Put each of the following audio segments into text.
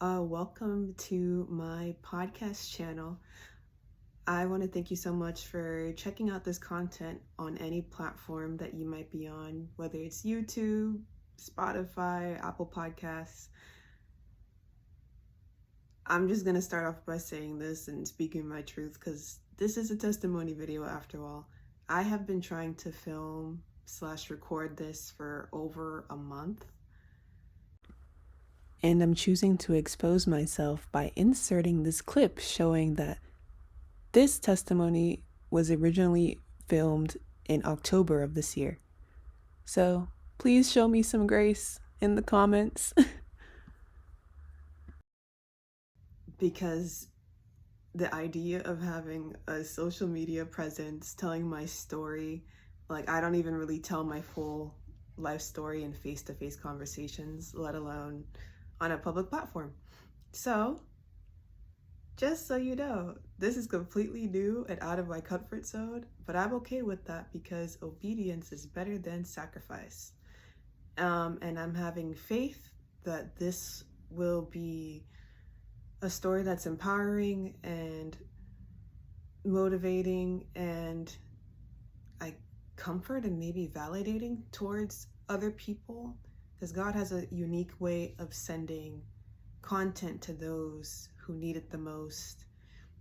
Welcome to my podcast channel. I want to thank you so much for checking out this content on any platform that you might be on, whether it's YouTube, Spotify, Apple Podcasts. I'm just going to start off by saying this and speaking my truth because this is a testimony video after all. I have been trying to film/record this for over a month. And I'm choosing to expose myself by inserting this clip showing that this testimony was originally filmed in October of this year. So please show me some grace in the comments. Because the idea of having a social media presence, telling my story, like I don't even really tell my full life story in face-to-face conversations, let alone on a public platform. So just so you know, this is completely new and out of my comfort zone, but I'm okay with that because obedience is better than sacrifice. And I'm having faith that this will be a story that's empowering and motivating and comfort and maybe validating towards other people, because God has a unique way of sending content to those who need it the most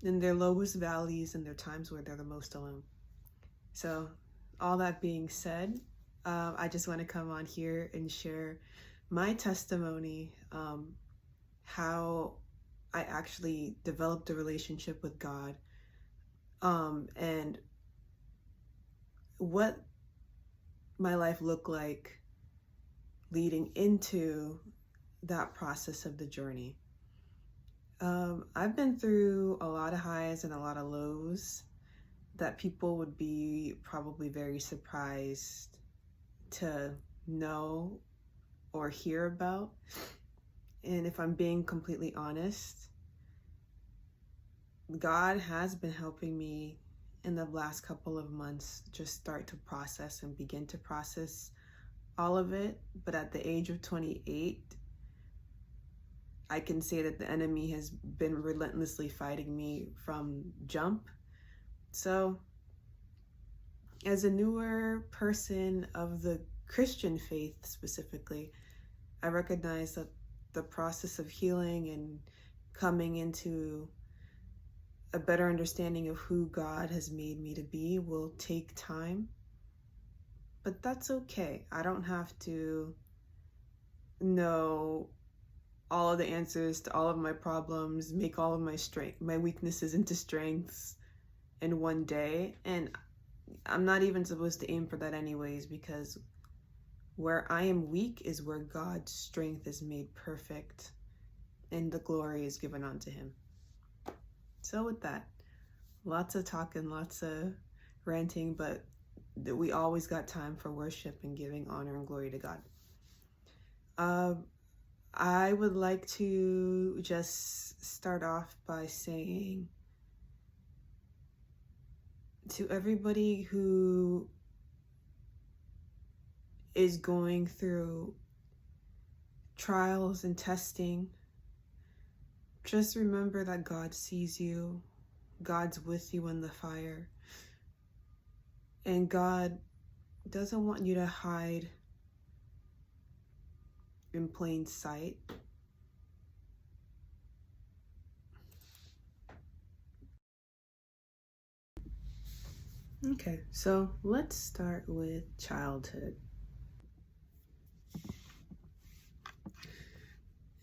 in their lowest valleys and their times where they're the most alone. So all that being said, I just want to come on here and share my testimony, how I actually developed a relationship with God, and what my life looked like leading into that process of the journey. I've been through a lot of highs and a lot of lows that people would be probably very surprised to know or hear about. And if I'm being completely honest, God has been helping me in the last couple of months just start to process and begin to process all of it. But at the age of 28, I can say that the enemy has been relentlessly fighting me from jump. So as a newer person of the Christian faith specifically, I recognize that the process of healing and coming into a better understanding of who God has made me to be will take time. But that's okay. I don't have to know all of the answers to all of my problems, make all of my weaknesses into strengths in one day. And I'm not even supposed to aim for that anyways, because where I am weak is where God's strength is made perfect and the glory is given unto him. So with that, lots of talking, lots of ranting, but we always got time for worship and giving honor and glory to God. I would like to just start off by saying to everybody who is going through trials and testing, just remember that God sees you, God's with you in the fire, and God doesn't want you to hide in plain sight. Okay, so let's start with childhood.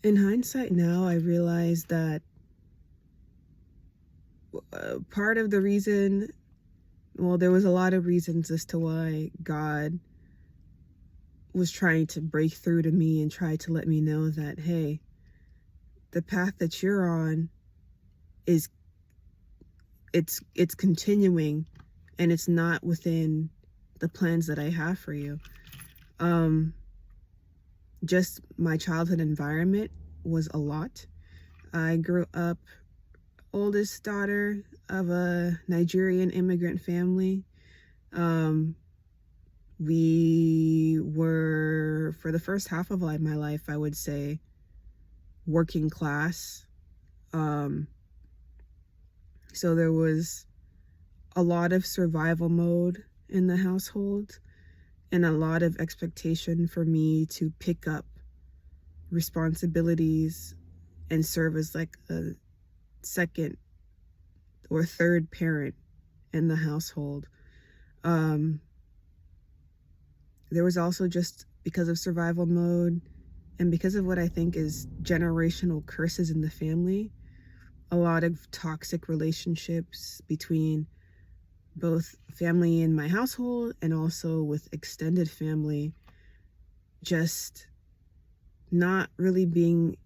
In hindsight now, I realize that part of the reason, well, there was a lot of reasons as to why God was trying to break through to me and try to let me know that, hey, the path that you're on is it's continuing, and it's not within the plans that I have for you. Just my childhood environment was a lot. I grew up oldest daughter of a Nigerian immigrant family. We were, for the first half of my life, I would say, working class. Um, so there was a lot of survival mode in the household and a lot of expectation for me to pick up responsibilities and serve as like a second or third parent in the household. Um, there was also, just because of survival mode and because of what I think is generational curses in the family, a lot of toxic relationships between both family in my household and also with extended family, just not really being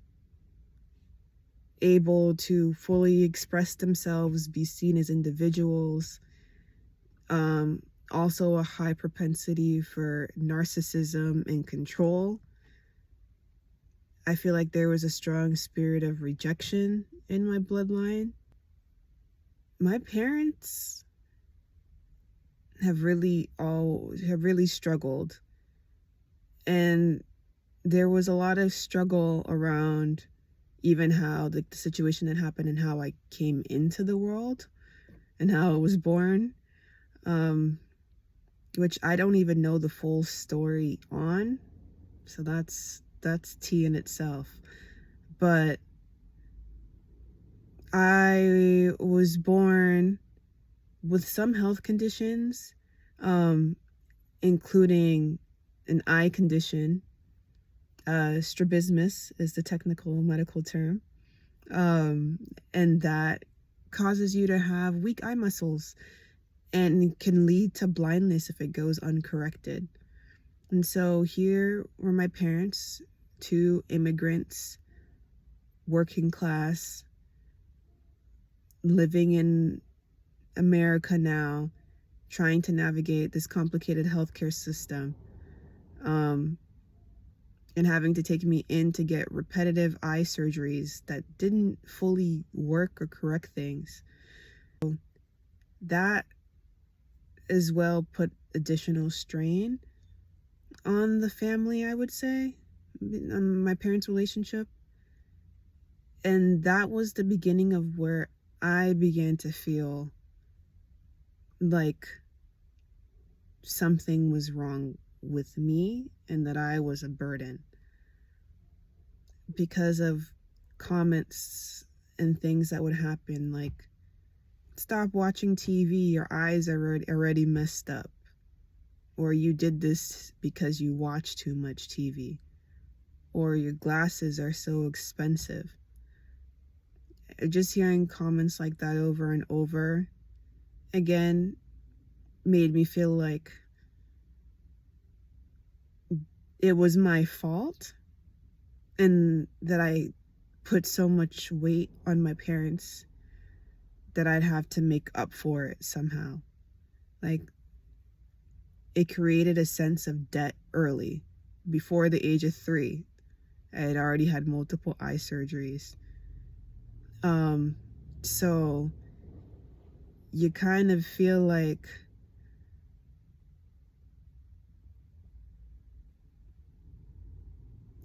able to fully express themselves, be seen as individuals. Um, Also, a high propensity for narcissism and control. I feel like there was a strong spirit of rejection in my bloodline. My parents have really struggled, and there was a lot of struggle around even how the situation that happened and how I came into the world and how I was born, um, which I don't even know the full story on. So that's tea in itself. But I was born with some health conditions, um, including an eye condition. Strabismus is the technical medical term. Um, and that causes you to have weak eye muscles and can lead to blindness if it goes uncorrected. And so here were my parents, two immigrants, working class, living in America now, trying to navigate this complicated healthcare system, um, and having to take me in to get repetitive eye surgeries that didn't fully work or correct things. That as well put additional strain on the family, I would say, on my parents' relationship. And that was the beginning of where I began to feel like something was wrong with me and that I was a burden because of comments and things that would happen, like, stop watching TV, your eyes are already messed up, or you did this because you watch too much TV, or your glasses are so expensive. Just hearing comments like that over and over again made me feel like it was my fault and that I put so much weight on my parents that I'd have to make up for it somehow. Like, it created a sense of debt early. Before the age of 3, I had already had multiple eye surgeries. So you kind of feel like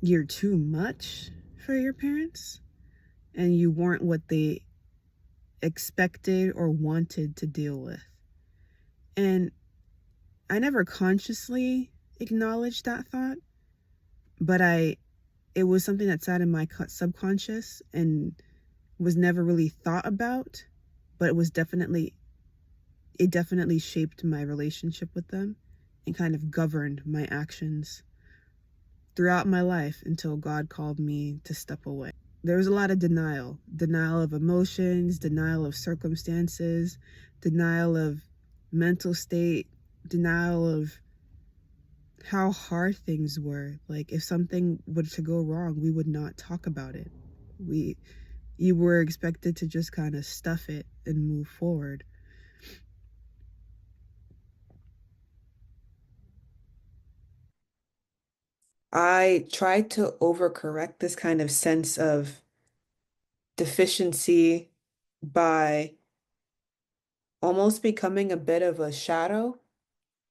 you're too much for your parents and you weren't what they expected or wanted to deal with. And I never consciously acknowledged that thought, but it was something that sat in my subconscious and was never really thought about, but it definitely shaped my relationship with them and kind of governed my actions throughout my life until God called me to step away. There was a lot of denial of emotions, denial of circumstances, denial of mental state, denial of how hard things were. Like, if something were to go wrong, we would not talk about it. You were expected to just kind of stuff it and move forward. I tried to overcorrect this kind of sense of deficiency by almost becoming a bit of a shadow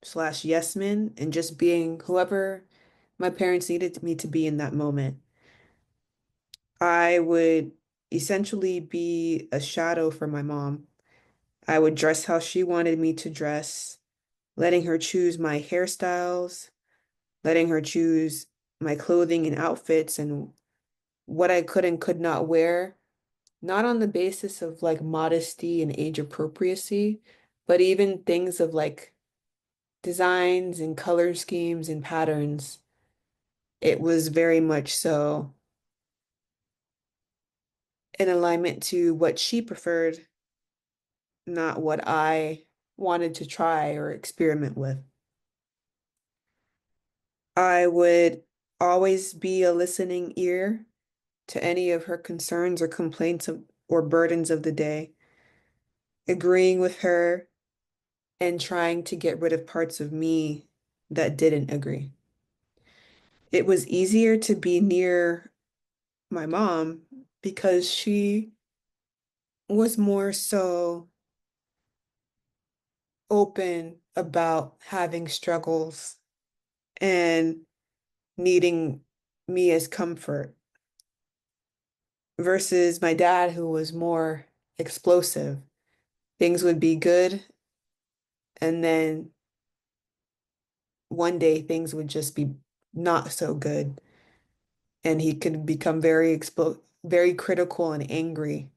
slash yes man and just being whoever my parents needed me to be in that moment. I would essentially be a shadow for my mom. I would dress how she wanted me to dress, letting her choose my hairstyles, letting her choose my clothing and outfits and what I could and could not wear, not on the basis of like modesty and age appropriacy, but even things of like designs and color schemes and patterns. It was very much so in alignment to what she preferred, not what I wanted to try or experiment with. I would always be a listening ear to any of her concerns or complaints or burdens of the day, agreeing with her and trying to get rid of parts of me that didn't agree. It was easier to be near my mom because she was more so open about having struggles and needing me as comfort versus my dad, who was more explosive. Things would be good, and then one day things would just be not so good, and he could become very critical and angry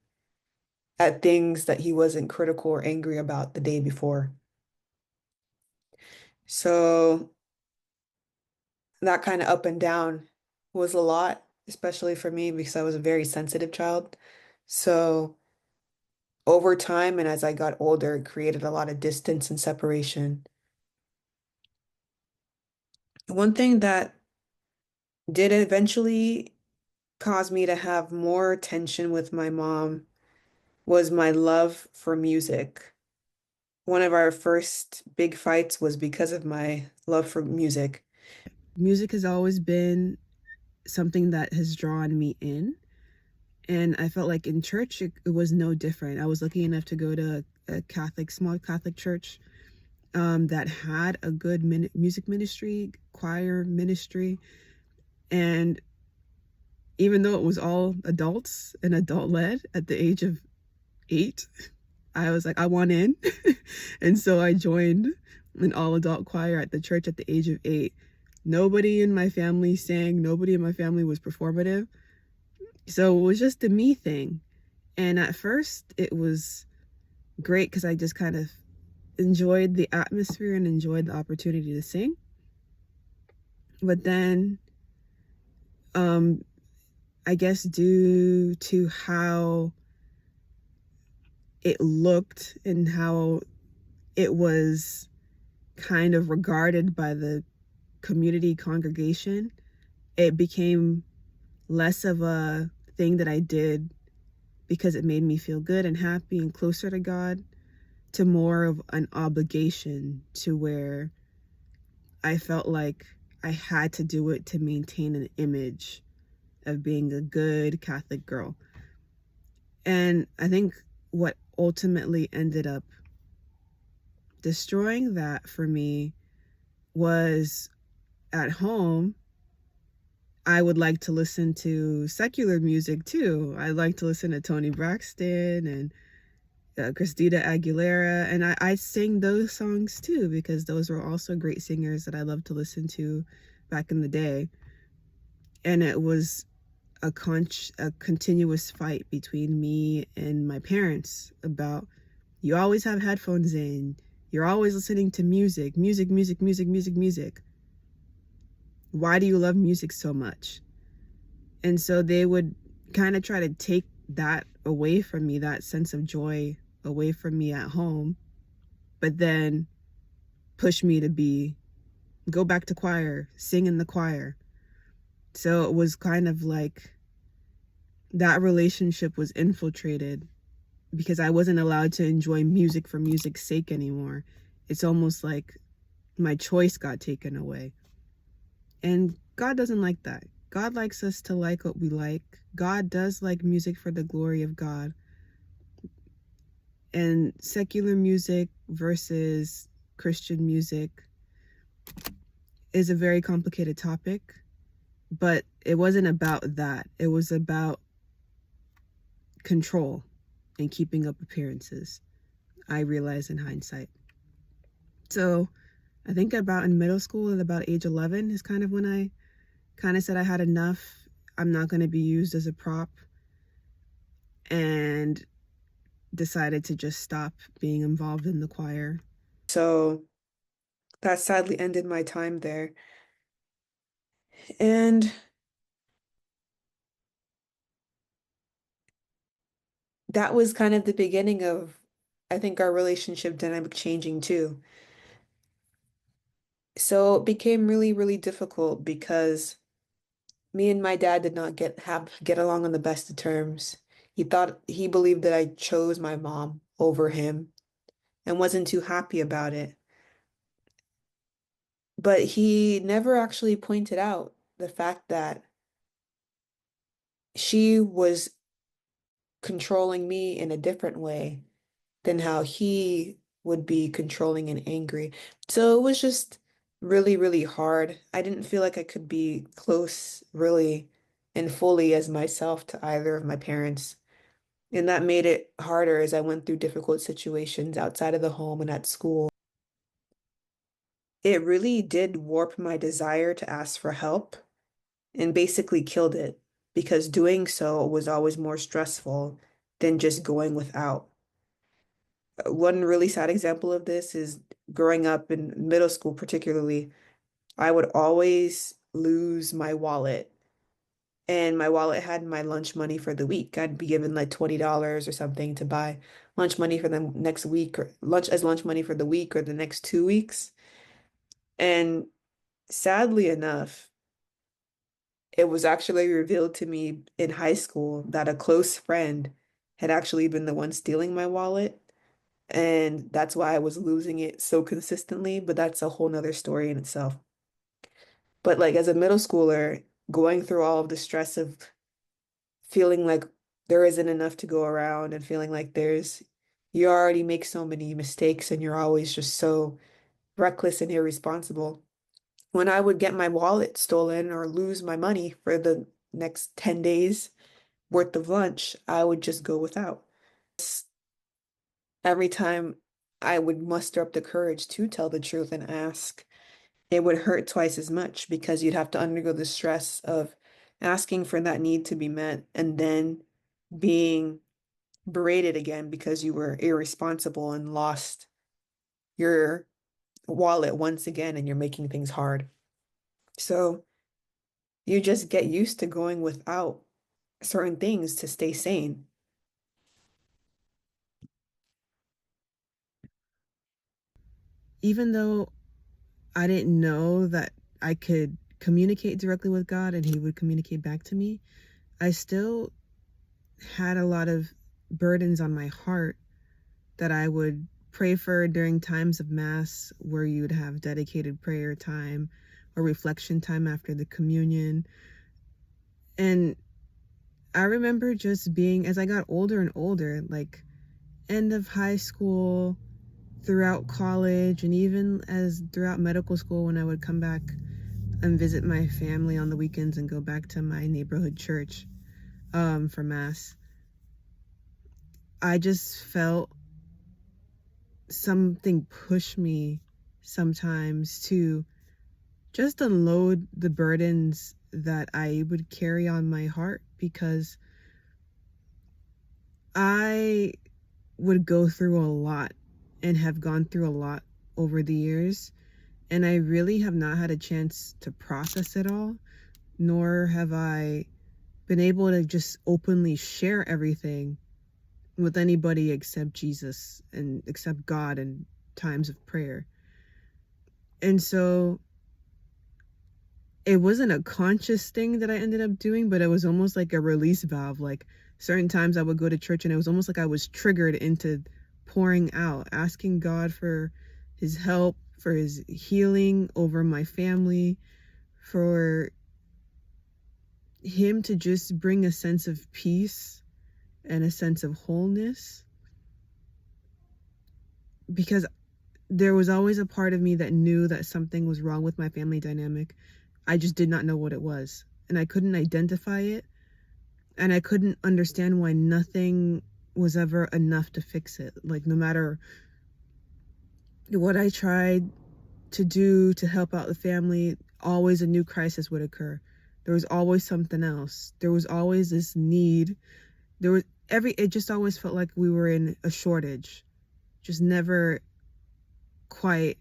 at things that he wasn't critical or angry about the day before. So that kind of up and down was a lot, especially for me because I was a very sensitive child. So over time and as I got older, it created a lot of distance and separation. One thing that did eventually cause me to have more tension with my mom was my love for music. One of our first big fights was because of my love for music. Music has always been something that has drawn me in. And I felt like in church, it was no different. I was lucky enough to go to a small Catholic church that had a good music ministry, choir ministry. And even though it was all adults and adult led at the age of 8, I was like, I want in. And so I joined an all adult choir at the church at the age of 8. Nobody in my family sang, nobody in my family was performative. So it was just a me thing. And at first, it was great because I just kind of enjoyed the atmosphere and enjoyed the opportunity to sing. But then, um, I guess due to how it looked and how it was kind of regarded by the community congregation, it became less of a thing that I did because it made me feel good and happy and closer to God, to more of an obligation to where I felt like I had to do it to maintain an image of being a good Catholic girl. And I think what ultimately ended up destroying that for me was at home, I would like to listen to secular music too. I like to listen to Toni Braxton and Christina Aguilera, and I sing those songs too because those were also great singers that I loved to listen to back in the day. And it was a continuous fight between me and my parents about, you always have headphones in, you're always listening to music, music, music, music, music, music. Why do you love music so much? And so they would kind of try to take that away from me, that sense of joy away from me at home, but then push me to go back to choir, sing in the choir. So it was kind of like that relationship was infiltrated because I wasn't allowed to enjoy music for music's sake anymore. It's almost like my choice got taken away. And God doesn't like that. God likes us to like what we like. God does like music for the glory of God. And secular music versus Christian music is a very complicated topic, but it wasn't about that. It was about control and keeping up appearances, I realize in hindsight. So I think about in middle school at about age 11 is kind of when I kind of said I had enough. I'm not going to be used as a prop, and decided to just stop being involved in the choir. So that sadly ended my time there. And that was kind of the beginning of, I think, our relationship dynamic changing too. So it became really, really difficult because me and my dad did not get along on the best of terms. He believed that I chose my mom over him and wasn't too happy about it. But he never actually pointed out the fact that she was controlling me in a different way than how he would be controlling and angry. So it was just really, really hard. I didn't feel like I could be close really and fully as myself to either of my parents. And that made it harder as I went through difficult situations outside of the home and at school. It really did warp my desire to ask for help and basically killed it because doing so was always more stressful than just going without. One really sad example of this is growing up in middle school, particularly, I would always lose my wallet. And my wallet had my lunch money for the week. I'd be given like $20 or something to buy lunch money for the next week, or lunch money for the week or the next 2 weeks. And sadly enough, it was actually revealed to me in high school that a close friend had actually been the one stealing my wallet. And that's why I was losing it so consistently, but that's a whole nother story in itself. But like as a middle schooler, going through all of the stress of feeling like there isn't enough to go around and feeling like you already make so many mistakes and you're always just so reckless and irresponsible. When I would get my wallet stolen or lose my money for the next 10 days worth of lunch, I would just go without. Every time I would muster up the courage to tell the truth and ask, it would hurt twice as much because you'd have to undergo the stress of asking for that need to be met and then being berated again because you were irresponsible and lost your wallet once again and you're making things hard. So you just get used to going without certain things to stay sane. Even though I didn't know that I could communicate directly with God and He would communicate back to me, I still had a lot of burdens on my heart that I would pray for during times of Mass where you would have dedicated prayer time or reflection time after the communion. And I remember just being, as I got older and older, like end of high school, throughout college, and even as throughout medical school when I would come back and visit my family on the weekends and go back to my neighborhood church for Mass. I just felt something push me sometimes to just unload the burdens that I would carry on my heart because I would go through a lot and have gone through a lot over the years. And I really have not had a chance to process it all, nor have I been able to just openly share everything with anybody except Jesus and except God in times of prayer. And so it wasn't a conscious thing that I ended up doing, but it was almost like a release valve. Like certain times I would go to church and it was almost like I was triggered into pouring out, asking God for His help, for His healing over my family, for Him to just bring a sense of peace and a sense of wholeness. Because there was always a part of me that knew that something was wrong with my family dynamic. I just did not know what it was. And I couldn't identify it And I couldn't understand why nothing was ever enough to fix it. Like, no matter what I tried to do to help out the family, always a new crisis would occur. There was always something else. There was always this need. It just always felt like we were in a shortage. Just never quite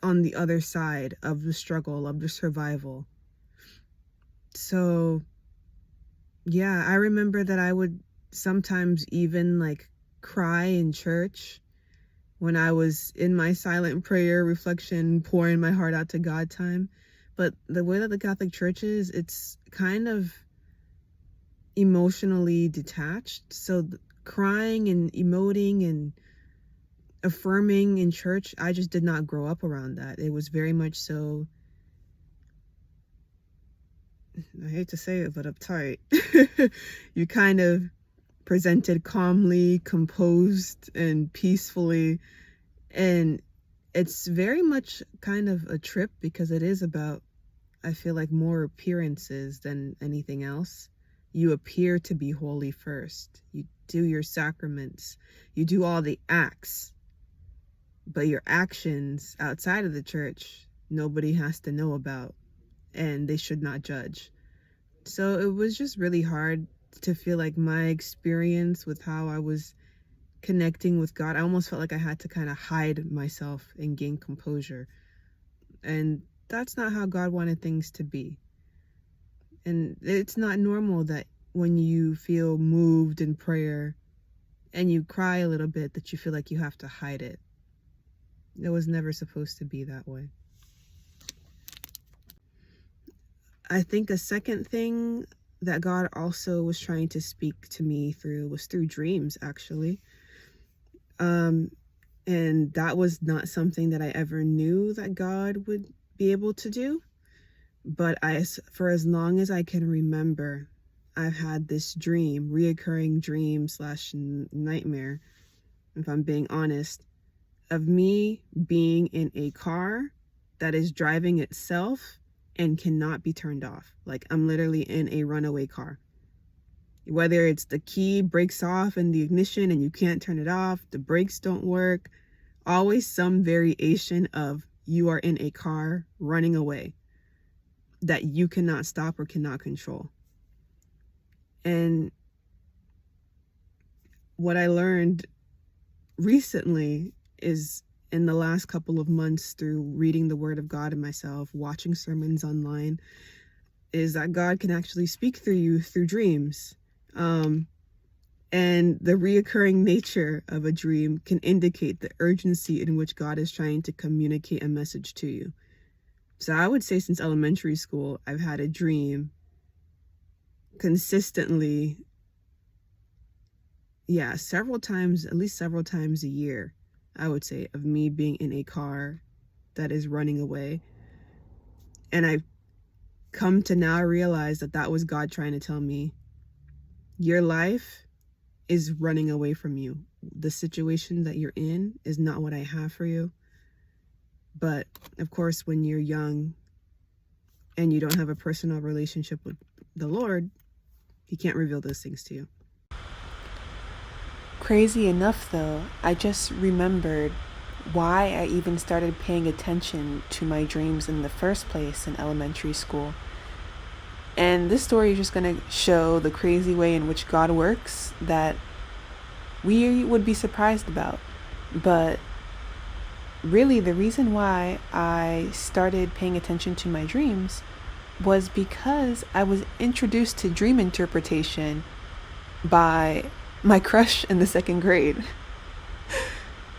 on the other side of the struggle, of the survival. So, yeah, I remember that I would sometimes even like cry in church when I was in my silent prayer, reflection, pouring my heart out to God time. But the way that the Catholic Church is, it's kind of emotionally detached. So crying and emoting and affirming in church, I just did not grow up around that. It was very much so, I hate to say it, but uptight. You kind of presented calmly, composed, and peacefully. And it's very much kind of a trip because it is about, I feel like, more appearances than anything else. You appear to be holy first. You do your sacraments. You do all the acts. But your actions outside of the church, nobody has to know about, and they should not judge. So it was just really hard to feel like my experience with how I was connecting with God, I almost felt like I had to kind of hide myself and gain composure. And that's not how God wanted things to be. And it's not normal that when you feel moved in prayer and you cry a little bit, that you feel like you have to hide it. It was never supposed to be that way. I think a second thing that God also was trying to speak to me through was through dreams, actually. And that was not something that I ever knew that God would be able to do. But for as long as I can remember, I've had this dream, reoccurring dream / nightmare, if I'm being honest, of me being in a car that is driving itself and cannot be turned off. Like, I'm literally in a runaway car. Whether it's the key breaks off in the ignition and you can't turn it off, the brakes don't work, always some variation of you are in a car running away that you cannot stop or cannot control. And what I learned recently is, in the last couple of months, through reading the Word of God and myself, watching sermons online, is that God can actually speak through you through dreams. And the reoccurring nature of a dream can indicate the urgency in which God is trying to communicate a message to you. So I would say since elementary school, I've had a dream consistently, several times, at least several times a year, I would say, of me being in a car that is running away. And I've come to now realize that that was God trying to tell me, your life is running away from you. The situation that you're in is not what I have for you. But of course, when you're young and you don't have a personal relationship with the Lord, He can't reveal those things to you. Crazy enough, though, I just remembered why I even started paying attention to my dreams in the first place in elementary school. And this story is just going to show the crazy way in which God works that we would be surprised about. But really, the reason why I started paying attention to my dreams was because I was introduced to dream interpretation by my crush in the second grade.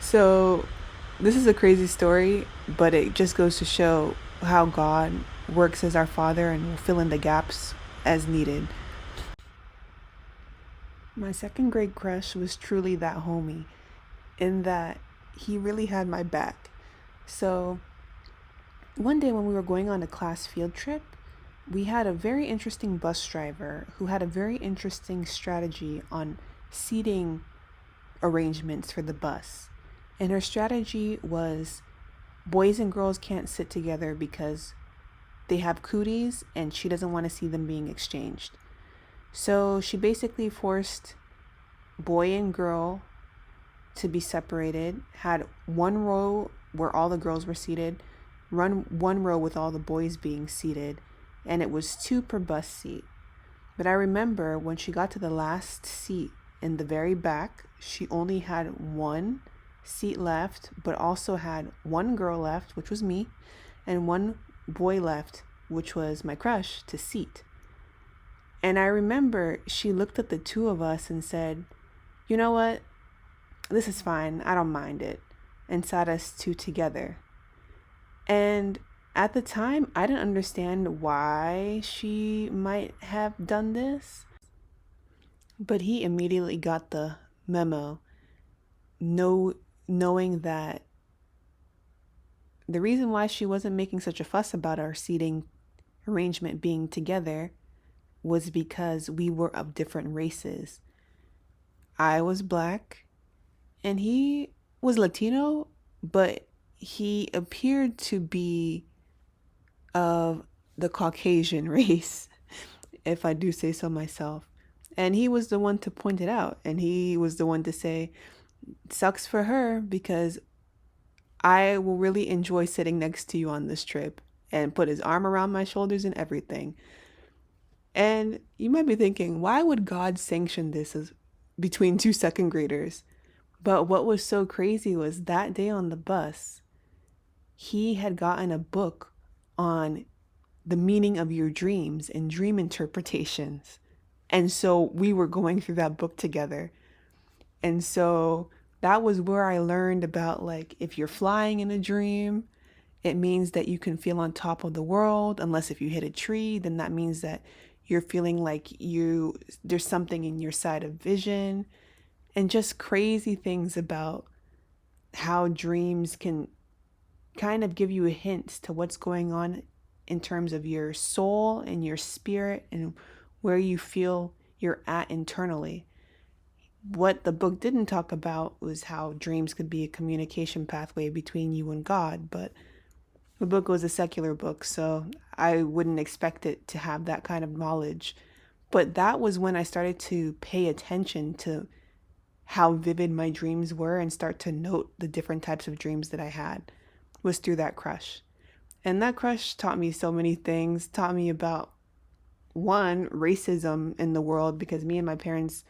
So this is a crazy story, but it just goes to show how God works as our Father and will fill in the gaps as needed. My second grade crush was truly that homie, in that he really had my back. So one day when we were going on a class field trip, we had a very interesting bus driver who had a very interesting strategy on seating arrangements for the bus. And her strategy was boys and girls can't sit together because they have cooties and she doesn't want to see them being exchanged. So she basically forced boy and girl to be separated, had one row where all the girls were seated, one row with all the boys being seated, and it was 2 per bus seat. But I remember when she got to the last seat in the very back, she only had 1 seat left, but also had 1 girl left, which was me, and 1 boy left, which was my crush, to seat. And I remember she looked at the 2 of us and said, "You know what? This is fine. I don't mind it," and sat us 2 together. And at the time, I didn't understand why she might have done this, but he immediately got the memo, knowing that the reason why she wasn't making such a fuss about our seating arrangement being together was because we were of different races. I was black and he was Latino, but he appeared to be of the Caucasian race, if I do say so myself. And he was the one to point it out. And he was the one to say, "Sucks for her because I will really enjoy sitting next to you on this trip," and put his arm around my shoulders and everything. And you might be thinking, why would God sanction this as between 2 second graders? But what was so crazy was that day on the bus, he had gotten a book on the meaning of your dreams and dream interpretations. And so we were going through that book together. And so that was where I learned about, like, if you're flying in a dream, it means that you can feel on top of the world. Unless if you hit a tree, then that means that you're feeling like there's something in your side of vision, and just crazy things about how dreams can kind of give you a hint to what's going on in terms of your soul and your spirit and where you feel you're at internally. What the book didn't talk about was how dreams could be a communication pathway between you and God, but the book was a secular book, so I wouldn't expect it to have that kind of knowledge. But that was when I started to pay attention to how vivid my dreams were and start to note the different types of dreams that I had, was through that crush. And that crush taught me so many things, taught me about, one, racism in the world, because me and my parents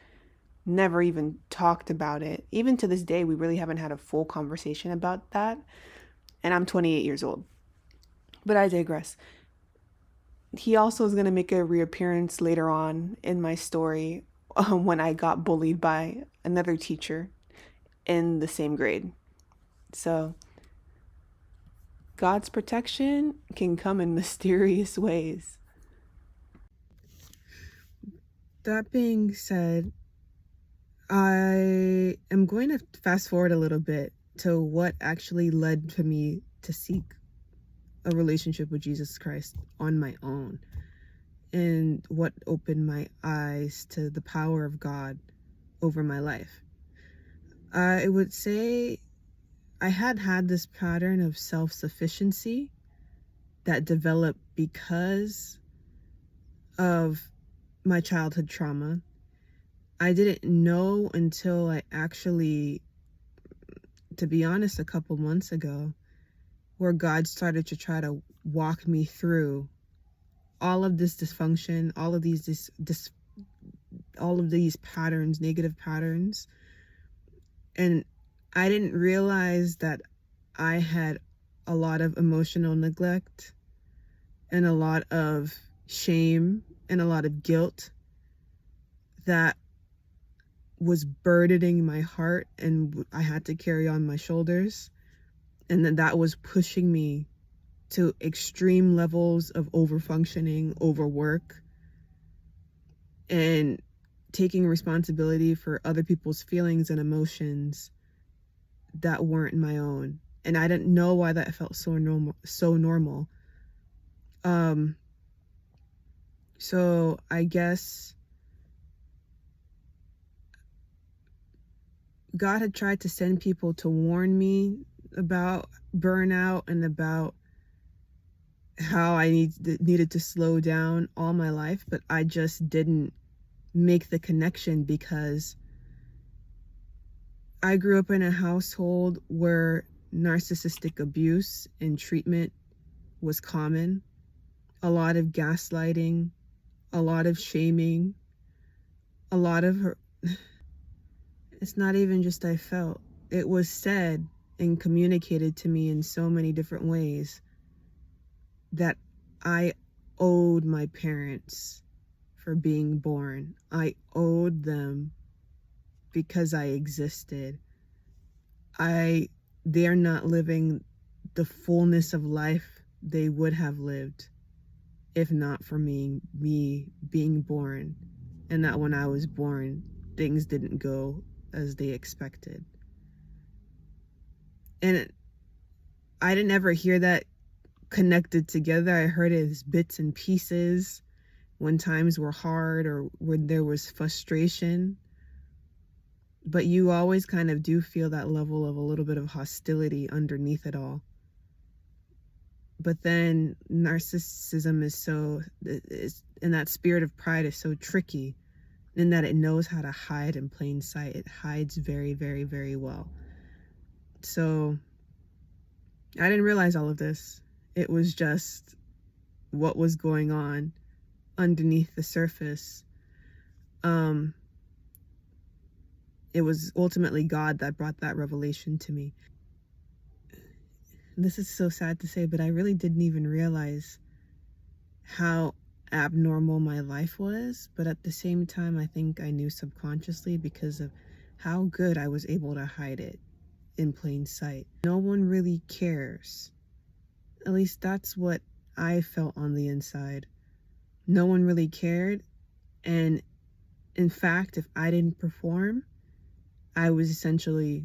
never even talked about it. Even to this day, we really haven't had a full conversation about that. And I'm 28 years old. But I digress. He also is going to make a reappearance later on in my story, when I got bullied by another teacher in the same grade. So God's protection can come in mysterious ways. That being said, I am going to fast forward a little bit to what actually led to me to seek a relationship with Jesus Christ on my own, and what opened my eyes to the power of God over my life. I would say I had this pattern of self-sufficiency that developed because of my childhood trauma. I didn't know until I actually, to be honest, a couple months ago, where God started to try to walk me through all of this dysfunction, all of these patterns, negative patterns. And I didn't realize that I had a lot of emotional neglect and a lot of shame and a lot of guilt that was burdening my heart, and I had to carry on my shoulders. And that was pushing me to extreme levels of overfunctioning, overwork, and taking responsibility for other people's feelings and emotions that weren't my own. And I didn't know why that felt so normal. So I guess God had tried to send people to warn me about burnout and about how I needed to slow down all my life, but I just didn't make the connection because I grew up in a household where narcissistic abuse and treatment was common. A lot of gaslighting, a lot of shaming, a lot of her. It's not even just I felt. It was said and communicated to me in so many different ways that I owed my parents for being born. I owed them because I existed. They're not living the fullness of life they would have lived if not for me being born, and that when I was born, things didn't go as they expected. And I didn't ever hear that connected together. I heard it as bits and pieces when times were hard or when there was frustration. But you always kind of do feel that level of a little bit of hostility underneath it all. But then narcissism and that spirit of pride is so tricky in that it knows how to hide in plain sight. It hides very, very, very well. So I didn't realize all of this. It was just what was going on underneath the surface. It was ultimately God that brought that revelation to me. This is so sad to say, but I really didn't even realize how abnormal my life was. But at the same time, I think I knew subconsciously because of how good I was able to hide it in plain sight. No one really cares. At least that's what I felt on the inside. No one really cared. And in fact, if I didn't perform, I was essentially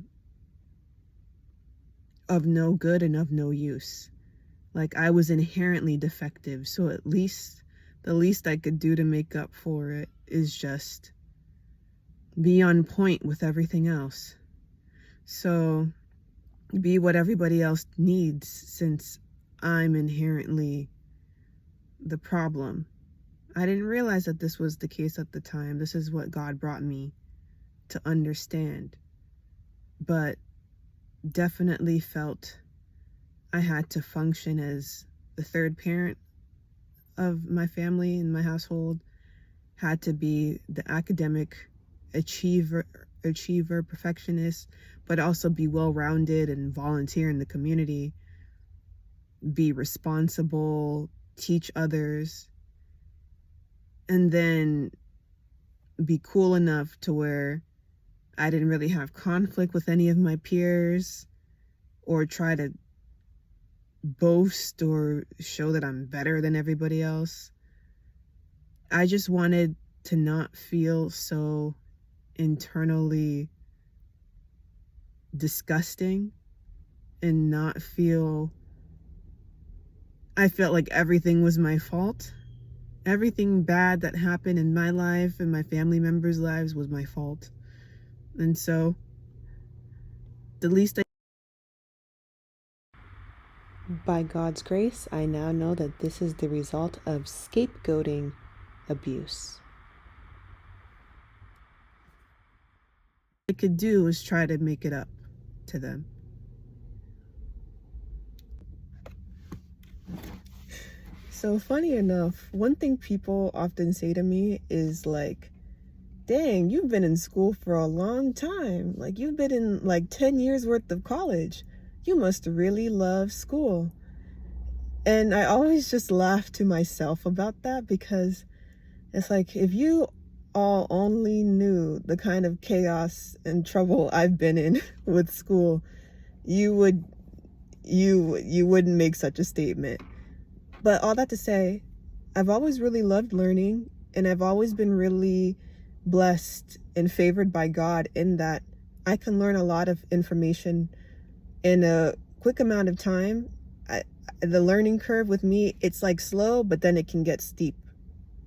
of no good and of no use. Like I was inherently defective. So at least the least I could do to make up for it is just be on point with everything else. So be what everybody else needs, since I'm inherently the problem. I didn't realize that this was the case at the time. This is what God brought me to understand. But definitely felt I had to function as the third parent of my family and my household, had to be the academic achiever, perfectionist, but also be well-rounded and volunteer in the community, be responsible, teach others, and then be cool enough to where I didn't really have conflict with any of my peers or try to boast or show that I'm better than everybody else. I just wanted to not feel so internally disgusting and not feel, I felt like everything was my fault. Everything bad that happened in my life and my family members' lives was my fault. And so the least by God's grace, I now know that this is the result of scapegoating abuse. What I could do was try to make it up to them. So funny enough, one thing people often say to me is like, dang, you've been in school for a long time. Like you've been in like 10 years worth of college. You must really love school. And I always just laugh to myself about that, because it's like, if you all only knew the kind of chaos and trouble I've been in with school, you wouldn't make such a statement. But all that to say, I've always really loved learning, and I've always been really blessed and favored by God in that I can learn a lot of information in a quick amount of time. The learning curve with me, it's like slow, but then it can get steep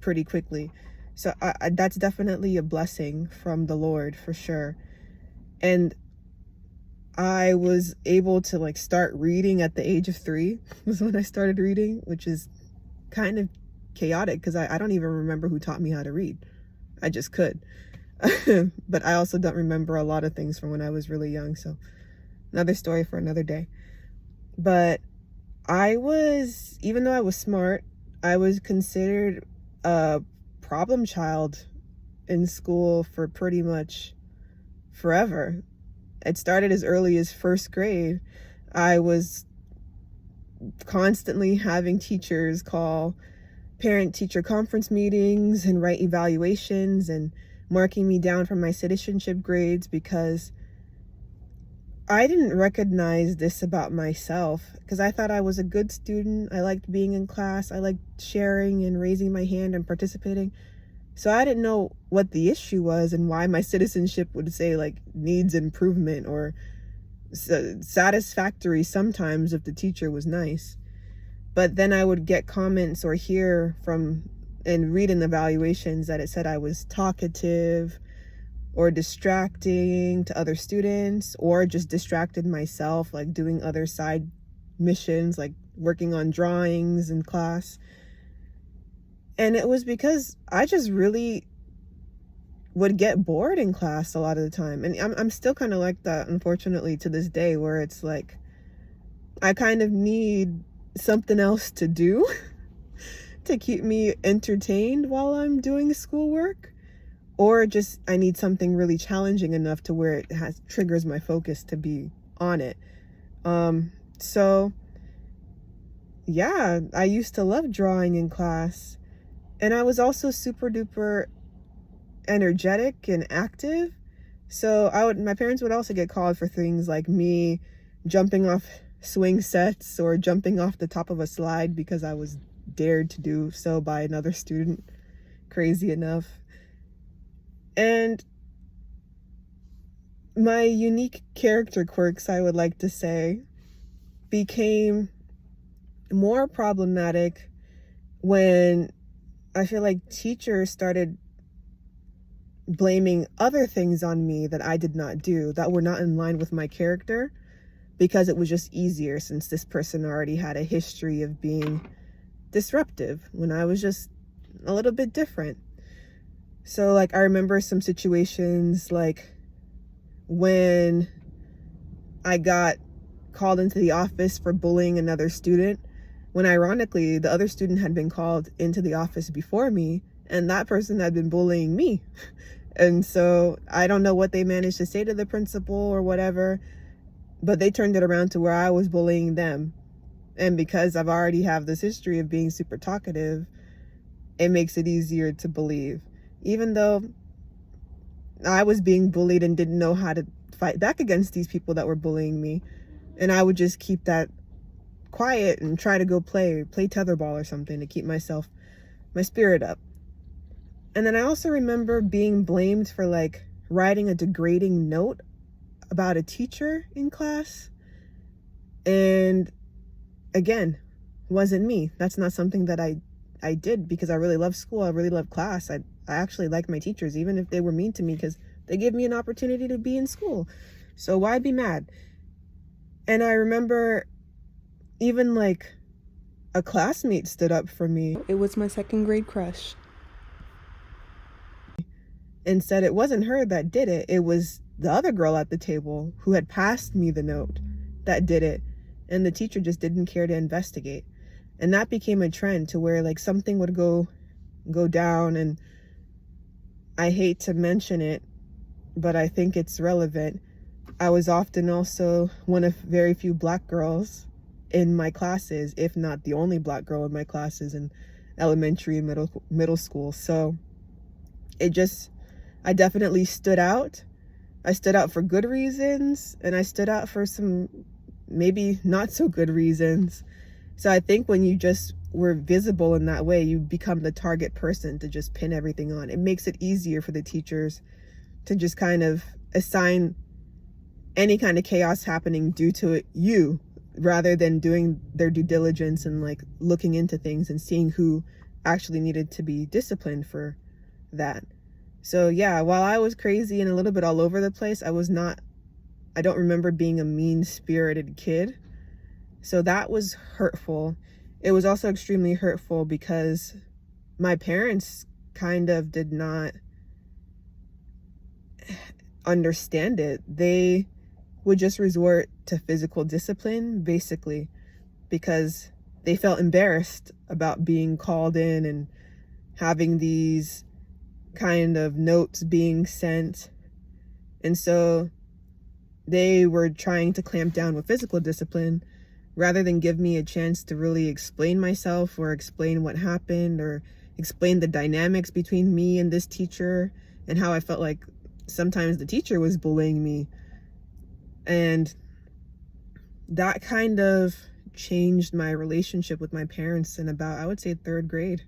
pretty quickly. So that's definitely a blessing from the Lord for sure. And I was able to like start reading at the age of 3 was when I started reading, which is kind of chaotic because I don't even remember who taught me how to read. I just could. But I also don't remember a lot of things from when I was really young, so another story for another day. But even though I was smart, I was considered a problem child in school for pretty much forever. It started as early as first grade. I was constantly having teachers call parent-teacher conference meetings and write evaluations and marking me down for my citizenship grades because I didn't recognize this about myself because I thought I was a good student. I liked being in class. I liked sharing and raising my hand and participating. So I didn't know what the issue was and why my citizenship would say like needs improvement or satisfactory sometimes if the teacher was nice. But then I would get comments or hear from and read in evaluations that it said I was talkative or distracting to other students, or just distracted myself, like doing other side missions, like working on drawings in class. And it was because I just really would get bored in class a lot of the time. And I'm still kind of like that, unfortunately, to this day, where it's like I kind of need something else to do to keep me entertained while I'm doing schoolwork, or just I need something really challenging enough to where it triggers my focus to be on it. So yeah, I used to love drawing in class, and I was also super duper energetic and active. So my parents would also get called for things like me jumping off swing sets or jumping off the top of a slide because I was dared to do so by another student, crazy enough. And my unique character quirks, I would like to say, became more problematic when I feel like teachers started blaming other things on me that I did not do, that were not in line with my character, because it was just easier since this person already had a history of being disruptive when I was just a little bit different. So like I remember some situations like when I got called into the office for bullying another student, when ironically the other student had been called into the office before me and that person had been bullying me. And so I don't know what they managed to say to the principal or whatever, but they turned it around to where I was bullying them. And because I've already have this history of being super talkative, it makes it easier to believe. Even though I was being bullied and didn't know how to fight back against these people that were bullying me. And I would just keep that quiet and try to go play tetherball or something to keep my spirit up. And then I also remember being blamed for like writing a degrading note about a teacher in class. And again, wasn't me. That's not something that I did because I really love school. I really love class. I actually like my teachers, even if they were mean to me, because they gave me an opportunity to be in school. So why be mad? And I remember even like a classmate stood up for me. It was my second grade crush. And said it wasn't her that did it. It was the other girl at the table who had passed me the note that did it. And the teacher just didn't care to investigate. And that became a trend to where like something would go down, and I hate to mention it, but I think it's relevant. I was often also one of very few Black girls in my classes, if not the only Black girl in my classes in elementary and middle school. So I definitely stood out. I stood out for good reasons, and I stood out for some maybe not so good reasons. So I think when you just were visible in that way, you become the target person to just pin everything on. It makes it easier for the teachers to just kind of assign any kind of chaos happening due to it, you, rather than doing their due diligence and like looking into things and seeing who actually needed to be disciplined for that. So yeah, while I was crazy and a little bit all over the place, I I don't remember being a mean-spirited kid. So that was hurtful. It was also extremely hurtful because my parents kind of did not understand it. They would just resort to physical discipline, basically, because they felt embarrassed about being called in and having these kind of notes being sent. And so they were trying to clamp down with physical discipline rather than give me a chance to really explain myself or explain what happened or explain the dynamics between me and this teacher and how I felt like sometimes the teacher was bullying me. And that kind of changed my relationship with my parents in about, I would say, 3rd grade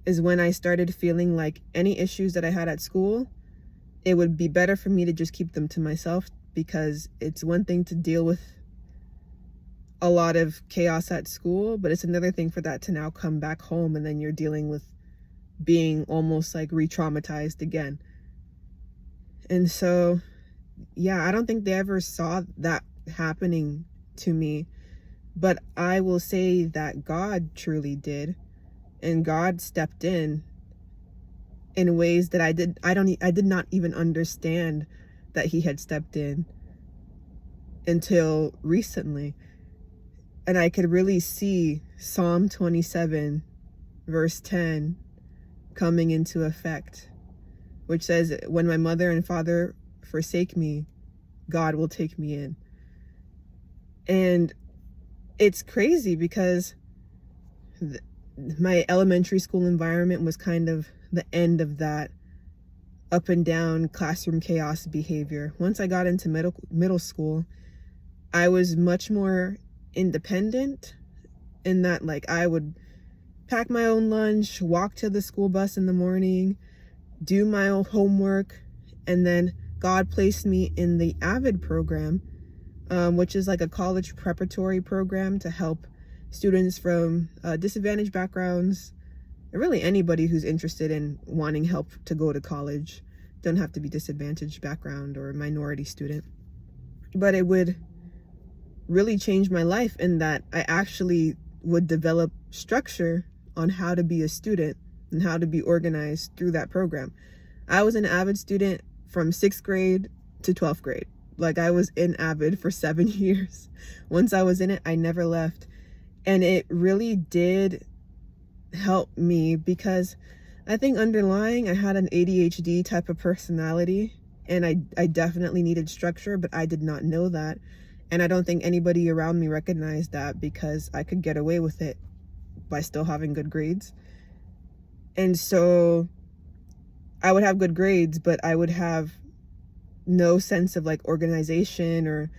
is when I started feeling like any issues that I had at school, it would be better for me to just keep them to myself, because it's one thing to deal with a lot of chaos at school, but it's another thing for that to now come back home and then you're dealing with being almost like re-traumatized again. And so, yeah, I don't think they ever saw that happening to me, but I will say that God truly did, and God stepped in ways that I did not even understand that he had stepped in until recently. And I could really see Psalm 27 verse 10 coming into effect, which says, when my mother and father forsake me, God will take me in. And it's crazy because my elementary school environment was kind of the end of that up and down classroom chaos behavior. Once I got into middle school, I was much more independent in that, like, I would pack my own lunch, walk to the school bus in the morning, do my own homework, and then God placed me in the AVID program, which is like a college preparatory program to help students from disadvantaged backgrounds, or really anybody who's interested in wanting help to go to college. Don't have to be disadvantaged background or a minority student. But it would really change my life in that I actually would develop structure on how to be a student and how to be organized through that program. I was an AVID student from 6th grade to 12th grade. Like, I was in AVID for 7 years. Once I was in it, I never left. And it really did help me because I think underlying, I had an ADHD type of personality, and I definitely needed structure, but I did not know that. And I don't think anybody around me recognized that because I could get away with it by still having good grades. And so I would have good grades, but I would have no sense of like organization or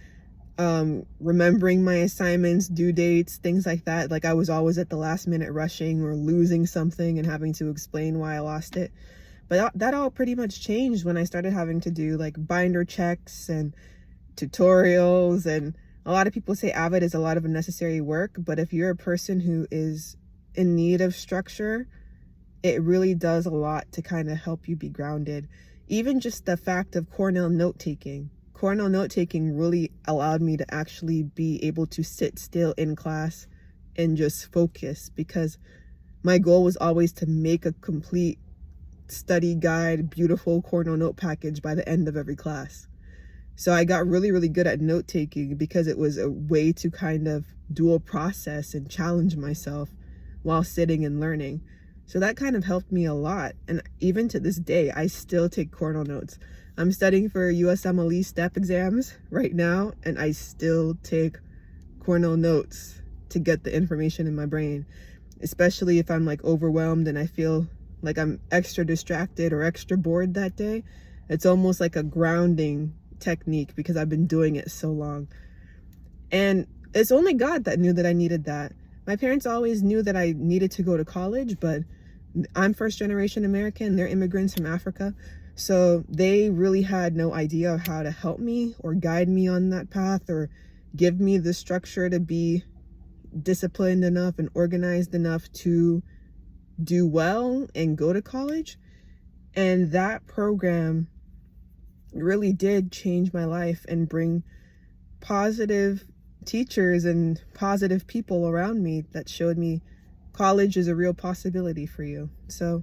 remembering my assignments, due dates, things like that. Like, I was always at the last minute rushing or losing something and having to explain why I lost it. But that all pretty much changed when I started having to do like binder checks and tutorials. And a lot of people say AVID is a lot of unnecessary work, but if you're a person who is in need of structure, it really does a lot to kind of help you be grounded. Even just the fact of Cornell note-taking. Cornell note-taking really allowed me to actually be able to sit still in class and just focus, because my goal was always to make a complete study guide, beautiful Cornell note package by the end of every class. So I got really, really good at note-taking because it was a way to kind of dual process and challenge myself while sitting and learning. So that kind of helped me a lot. And even to this day, I still take Cornell notes. I'm studying for USMLE STEP exams right now, and I still take Cornell notes to get the information in my brain, especially if I'm like overwhelmed and I feel like I'm extra distracted or extra bored that day. It's almost like a grounding technique because I've been doing it so long. And it's only God that knew that I needed that. My parents always knew that I needed to go to college, but I'm first generation American. They're immigrants from Africa. So they really had no idea of how to help me or guide me on that path or give me the structure to be disciplined enough and organized enough to do well and go to college. And that program really did change my life and bring positive teachers and positive people around me that showed me college is a real possibility for you. So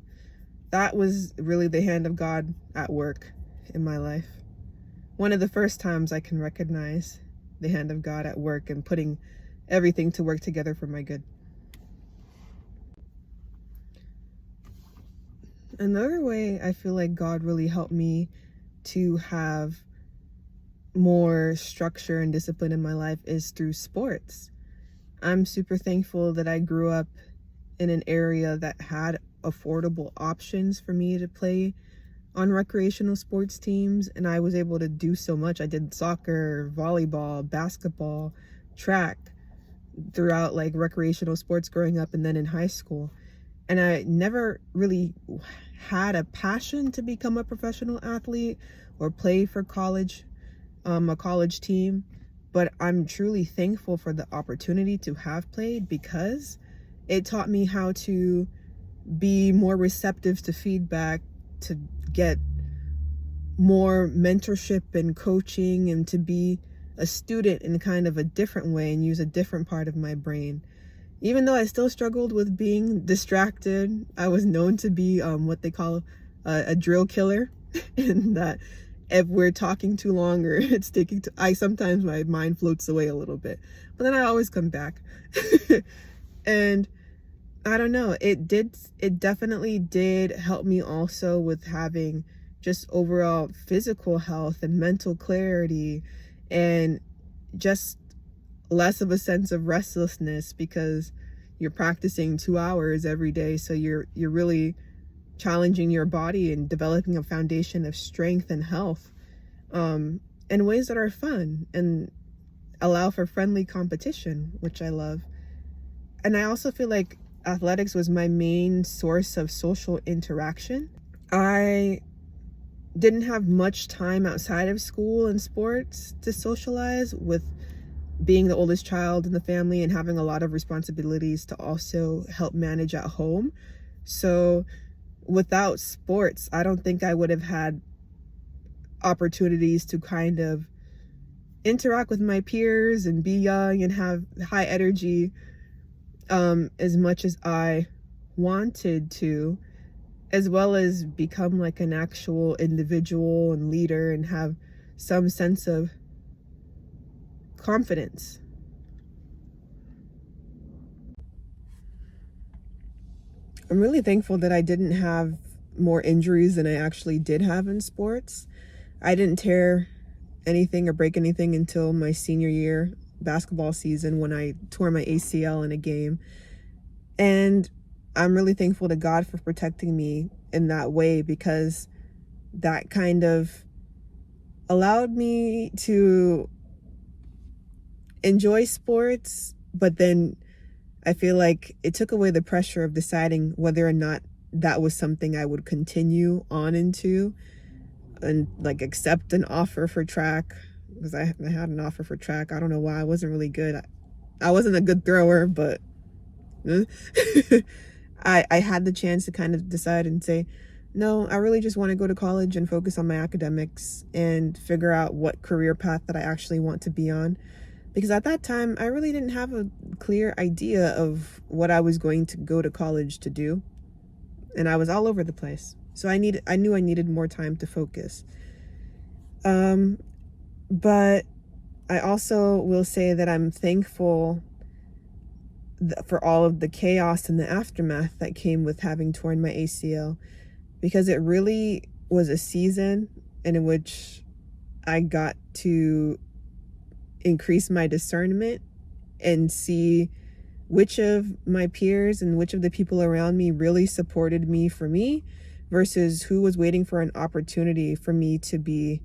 that was really the hand of God at work in my life. One of the first times I can recognize the hand of God at work and putting everything to work together for my good. Another way I feel like God really helped me to have more structure and discipline in my life is through sports. I'm super thankful that I grew up in an area that had affordable options for me to play on recreational sports teams, and I was able to do so much. I did soccer, volleyball, basketball, track throughout like recreational sports growing up and then in high school. And I never really had a passion to become a professional athlete or play for a college team, but I'm truly thankful for the opportunity to have played because it taught me how to be more receptive to feedback, to get more mentorship and coaching, and to be a student in kind of a different way and use a different part of my brain. Even though I still struggled with being distracted, I was known to be what they call a drill killer, in that if we're talking too long or it's taking sometimes my mind floats away a little bit, but then I always come back. And I don't know, it definitely did help me also with having just overall physical health and mental clarity, and just less of a sense of restlessness because you're practicing 2 hours every day. So you're really challenging your body and developing a foundation of strength and health in ways that are fun and allow for friendly competition, which I love. And I also feel like athletics was my main source of social interaction. I didn't have much time outside of school and sports to socialize, with being the oldest child in the family and having a lot of responsibilities to also help manage at home. So without sports, I don't think I would have had opportunities to kind of interact with my peers and be young and have high energy as much as I wanted to, as well as become like an actual individual and leader and have some sense of confidence. I'm really thankful that I didn't have more injuries than I actually did have in sports. I didn't tear anything or break anything until my senior year basketball season, when I tore my ACL in a game. And I'm really thankful to God for protecting me in that way, because that kind of allowed me to enjoy sports, but then I feel like it took away the pressure of deciding whether or not that was something I would continue on into and like accept an offer for track, because I had an offer for track. I don't know why. I wasn't really good. I wasn't a good thrower, but I had the chance to kind of decide and say, no, I really just want to go to college and focus on my academics and figure out what career path that I actually want to be on. Because at that time, I really didn't have a clear idea of what I was going to go to college to do. And I was all over the place. So I knew I needed more time to focus. But I also will say that I'm thankful for all of the chaos and the aftermath that came with having torn my ACL, because it really was a season in which I got to increase my discernment and see which of my peers and which of the people around me really supported me for me versus who was waiting for an opportunity for me to be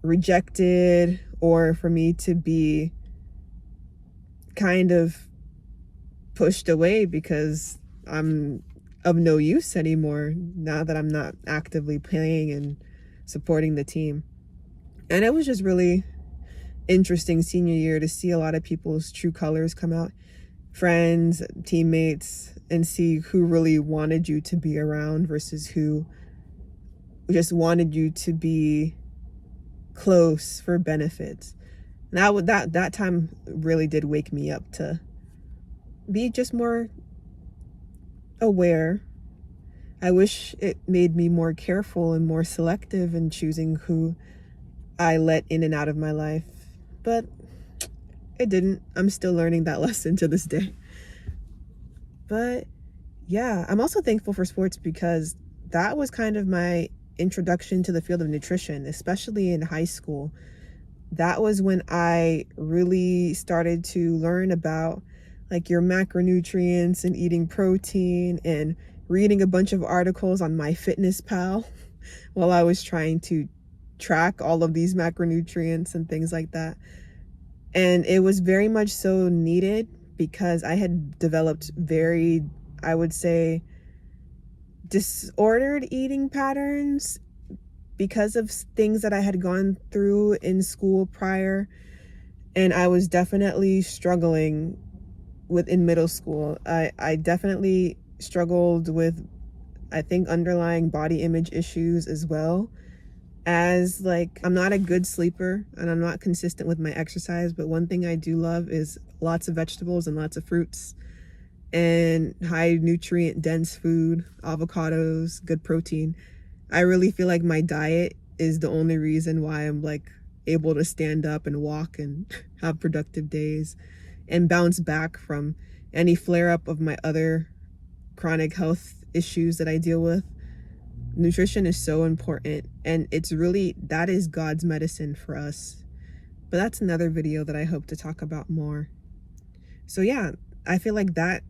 rejected or for me to be kind of pushed away because I'm of no use anymore now that I'm not actively playing and supporting the team. And it was just really interesting senior year to see a lot of people's true colors come out, friends, teammates, and see who really wanted you to be around versus who just wanted you to be close for benefits. And that time really did wake me up to be just more aware. I wish it made me more careful and more selective in choosing who I let in and out of my life, but it didn't. I'm still learning that lesson to this day. But yeah, I'm also thankful for sports because that was kind of my introduction to the field of nutrition, especially in high school. That was when I really started to learn about like your macronutrients and eating protein and reading a bunch of articles on MyFitnessPal while I was trying to track all of these macronutrients and things like that. And it was very much so needed because I had developed very, I would say, disordered eating patterns because of things that I had gone through in school prior. And I was definitely struggling in middle school. I definitely struggled with, I think, underlying body image issues as well. As like, I'm not a good sleeper and I'm not consistent with my exercise, but one thing I do love is lots of vegetables and lots of fruits and high nutrient dense food, avocados, good protein. I really feel like my diet is the only reason why I'm like able to stand up and walk and have productive days and bounce back from any flare up of my other chronic health issues that I deal with. Nutrition is so important, and it's really, that is God's medicine for us. But that's another video that I hope to talk about more. So yeah, I feel like that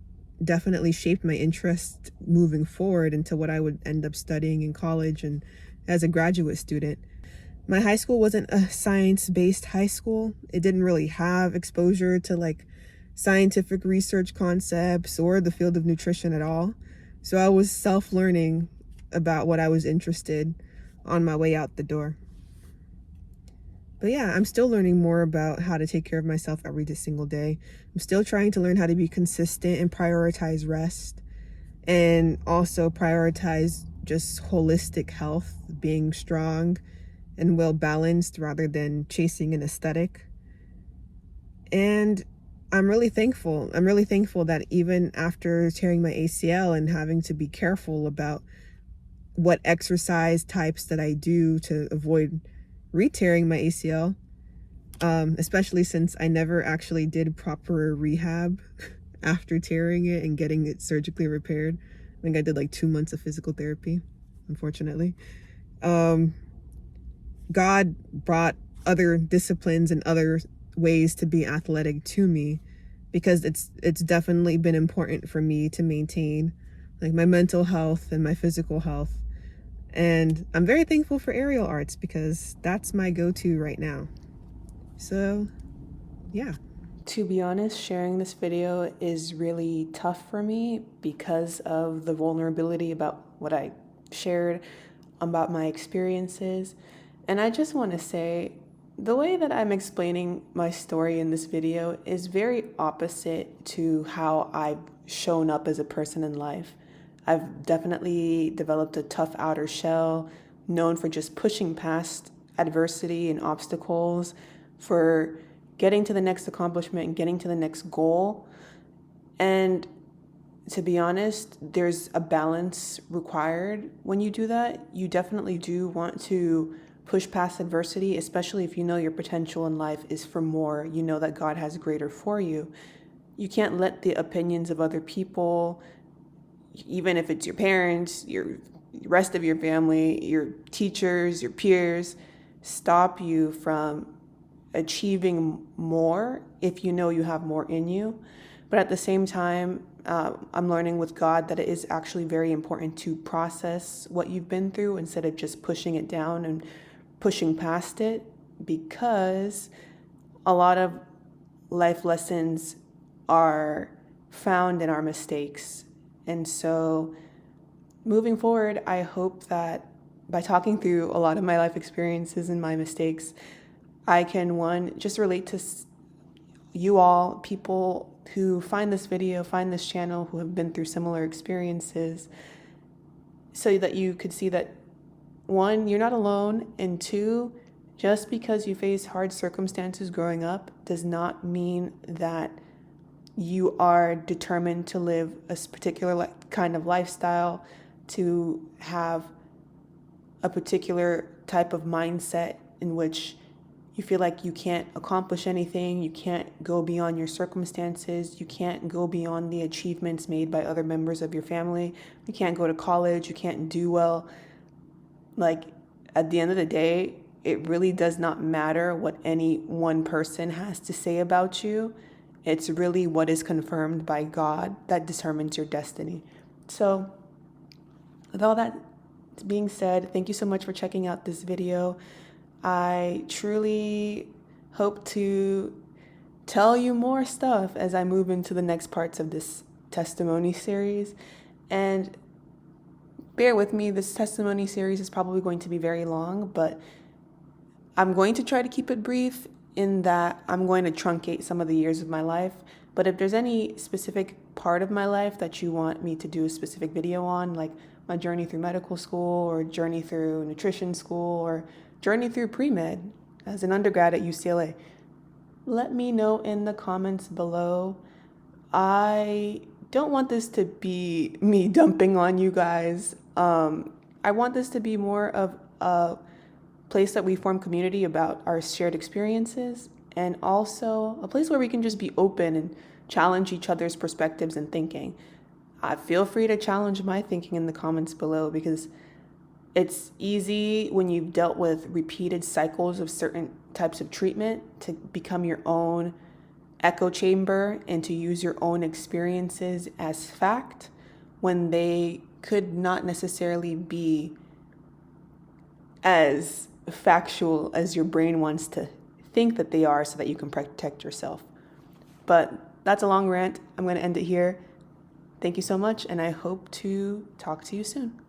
definitely shaped my interest moving forward into what I would end up studying in college and as a graduate student. My high school wasn't a science-based high school. It didn't really have exposure to like scientific research concepts or the field of nutrition at all. So I was self-learning about what I was interested on my way out the door. But yeah, I'm still learning more about how to take care of myself every single day. I'm still trying to learn how to be consistent and prioritize rest and also prioritize just holistic health, being strong and well balanced rather than chasing an aesthetic. And I'm really thankful. I'm really thankful that even after tearing my ACL and having to be careful about what exercise types that I do to avoid re-tearing my ACL, especially since I never actually did proper rehab after tearing it and getting it surgically repaired. I think I did like 2 months of physical therapy, unfortunately. God brought other disciplines and other ways to be athletic to me because it's definitely been important for me to maintain like my mental health and my physical health. And I'm very thankful for aerial arts because that's my go-to right now. So, yeah. To be honest, sharing this video is really tough for me because of the vulnerability about what I shared about my experiences. And I just want to say, the way that I'm explaining my story in this video is very opposite to how I've shown up as a person in life. I've definitely developed a tough outer shell, known for just pushing past adversity and obstacles, for getting to the next accomplishment and getting to the next goal. And to be honest, there's a balance required when you do that. You definitely do want to push past adversity, especially if you know your potential in life is for more. You know that God has greater for you. You can't let the opinions of other people, even if it's your parents, your rest of your family, your teachers, your peers, stop you from achieving more if you know you have more in you. But at the same time, I'm learning with God that it is actually very important to process what you've been through instead of just pushing it down and pushing past it, because a lot of life lessons are found in our mistakes. And so moving forward, I hope that by talking through a lot of my life experiences and my mistakes, I can, one, just relate to you all, people who find this video, find this channel, who have been through similar experiences, so that you could see that, one, you're not alone, and two, Just because you face hard circumstances growing up does not mean that you are determined to live a particular kind of lifestyle, to have a particular type of mindset in which you feel like you can't accomplish anything, you can't go beyond your circumstances, you can't go beyond the achievements made by other members of your family, you can't go to college, you can't do well. Like, at the end of the day, it really does not matter what any one person has to say about you. It's really what is confirmed by God that determines your destiny. So, with all that being said, thank you so much for checking out this video. I truly hope to tell you more stuff as I move into the next parts of this testimony series. And bear with me, this testimony series is probably going to be very long, but I'm going to try to keep it brief in that I'm going to truncate some of the years of my life. But if there's any specific part of my life that you want me to do a specific video on, like my journey through medical school or journey through nutrition school or journey through pre-med as an undergrad at UCLA, let me know in the comments below. I don't want this to be me dumping on you guys. I want this to be more of a place that we form community about our shared experiences, and also a place where we can just be open and challenge each other's perspectives and thinking. Feel free to challenge my thinking in the comments below, because it's easy when you've dealt with repeated cycles of certain types of treatment to become your own echo chamber and to use your own experiences as fact when they could not necessarily be as factual as your brain wants to think that they are so that you can protect yourself. But that's a long rant. I'm going to end it here. Thank you so much, and I hope to talk to you soon.